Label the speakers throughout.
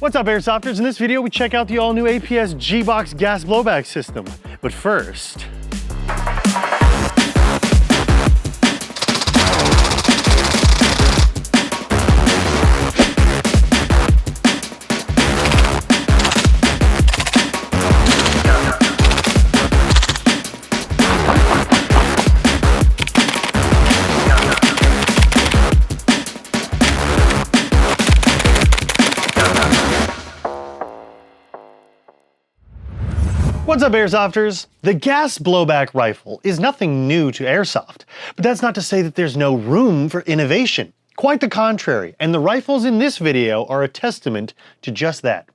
Speaker 1: What's up, Airsofters? In this video, we check out the all-new APS G-Box gas blowback system. But first... What's up, Airsofters? The gas blowback rifle is nothing new to Airsoft, but that's not to say that there's no room for innovation. Quite the contrary, and the rifles in this video are a testament to just that.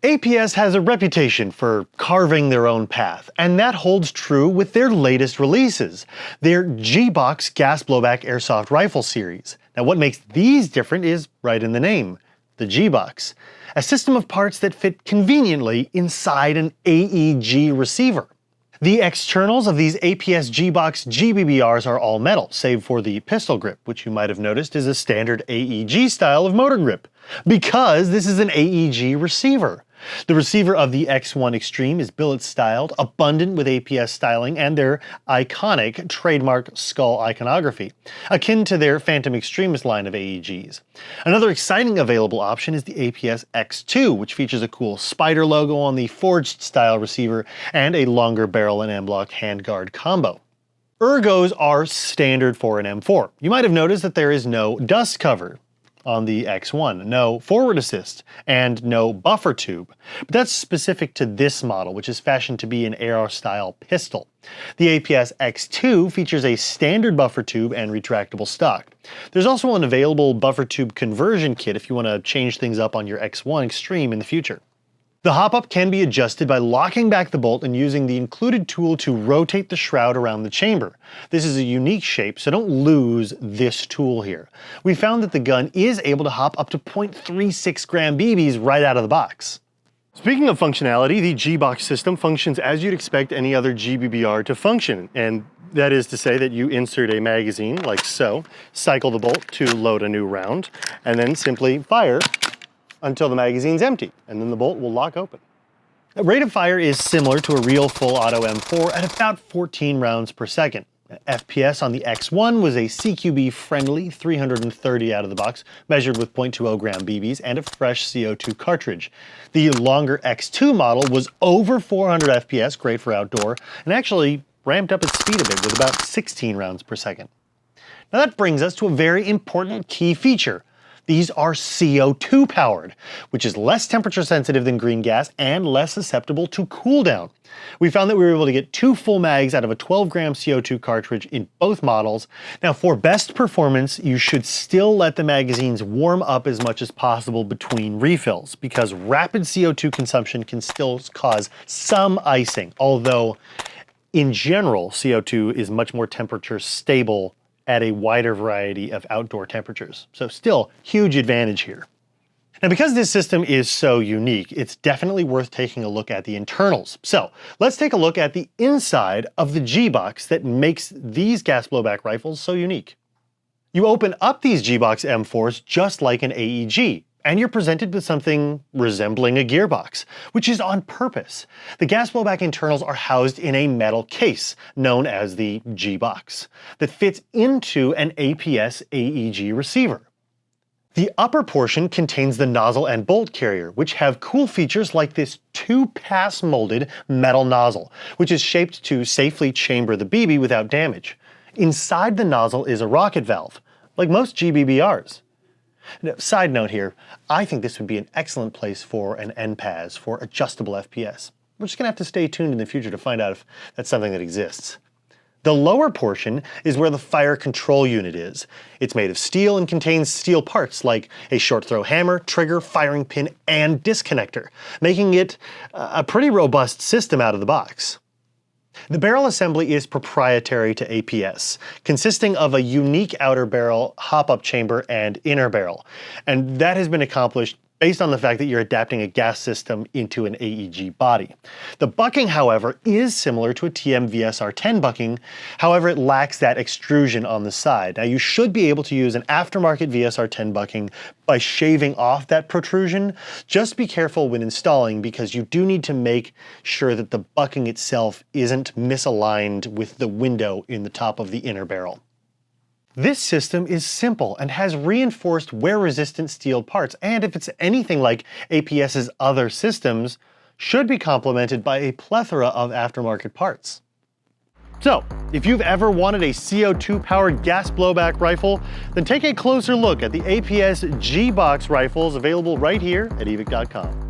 Speaker 1: APS has a reputation for carving their own path, and that holds true with their latest releases, their G-Box gas blowback airsoft rifle series. Now, what makes these different is right in the name, the G-Box. A system of parts that fit conveniently inside an AEG receiver. The externals of these APS G-Box GBBRs are all metal, save for the pistol grip, which you might have noticed is a standard AEG style of motor grip, because this is an AEG receiver. The receiver of the X1 Extreme is billet-styled, abundant with APS styling and their iconic trademark skull iconography, akin to their Phantom Extremist line of AEGs. Another exciting available option is the APS X2, which features a cool spider logo on the forged-style receiver and a longer barrel and M-block handguard combo. Ergos are standard for an M4. You might have noticed that there is no dust cover on the X1, no forward assist, and no buffer tube. But that's specific to this model, which is fashioned to be an AR-style pistol. The APS X2 features a standard buffer tube and retractable stock. There's also an available buffer tube conversion kit if you want to change things up on your X1 Extreme in the future. The hop-up can be adjusted by locking back the bolt and using the included tool to rotate the shroud around the chamber. This is a unique shape, so don't lose this tool here. We found that the gun is able to hop up to 0.36 gram BBs right out of the box. Speaking of functionality, the G-Box system functions as you'd expect any other GBBR to function, and that is to say that you insert a magazine like so, cycle the bolt to load a new round, and then simply fire until the magazine's empty, and then the bolt will lock open. The rate of fire is similar to a real full auto M4 at about 14 rounds per second. FPS on the X1 was a CQB-friendly 330 out of the box, measured with 0.20 gram BBs and a fresh CO2 cartridge. The longer X2 model was over 400 FPS, great for outdoor, and actually ramped up its speed a bit with about 16 rounds per second. Now that brings us to a very important key feature. These are CO2 powered, which is less temperature sensitive than green gas and less susceptible to cooldown. We found that we were able to get 2 full mags out of a 12 gram CO2 cartridge in both models. Now, for best performance, you should still let the magazines warm up as much as possible between refills, because rapid CO2 consumption can still cause some icing, although in general, CO2 is much more temperature stable at a wider variety of outdoor temperatures. So still, huge advantage here. Now, because this system is so unique, it's definitely worth taking a look at the internals. So let's take a look at the inside of the G-Box that makes these gas blowback rifles so unique. You open up these G-Box M4s just like an AEG, and you're presented with something resembling a gearbox, which is on purpose. The gas blowback internals are housed in a metal case, known as the G-Box, that fits into an APS AEG receiver. The upper portion contains the nozzle and bolt carrier, which have cool features like this 2-pass molded metal nozzle, which is shaped to safely chamber the BB without damage. Inside the nozzle is a rocket valve, like most GBBRs. Now, side note here, I think this would be an excellent place for an NPAS for adjustable FPS. We're just gonna have to stay tuned in the future to find out if that's something that exists. The lower portion is where the fire control unit is. It's made of steel and contains steel parts like a short throw hammer, trigger, firing pin, and disconnector, making it a pretty robust system out of the box. The barrel assembly is proprietary to APS, consisting of a unique outer barrel, hop-up chamber, and inner barrel, and that has been accomplished based on the fact that you're adapting a gas system into an AEG body. The bucking, however, is similar to a TM VSR10 bucking, however it lacks that extrusion on the side. Now you should be able to use an aftermarket VSR10 bucking by shaving off that protrusion. Just be careful when installing because you do need to make sure that the bucking itself isn't misaligned with the window in the top of the inner barrel. This system is simple and has reinforced wear-resistant steel parts, and if it's anything like APS's other systems, should be complemented by a plethora of aftermarket parts. So, if you've ever wanted a CO2-powered gas blowback rifle, then take a closer look at the APS G-Box rifles available right here at Evike.com.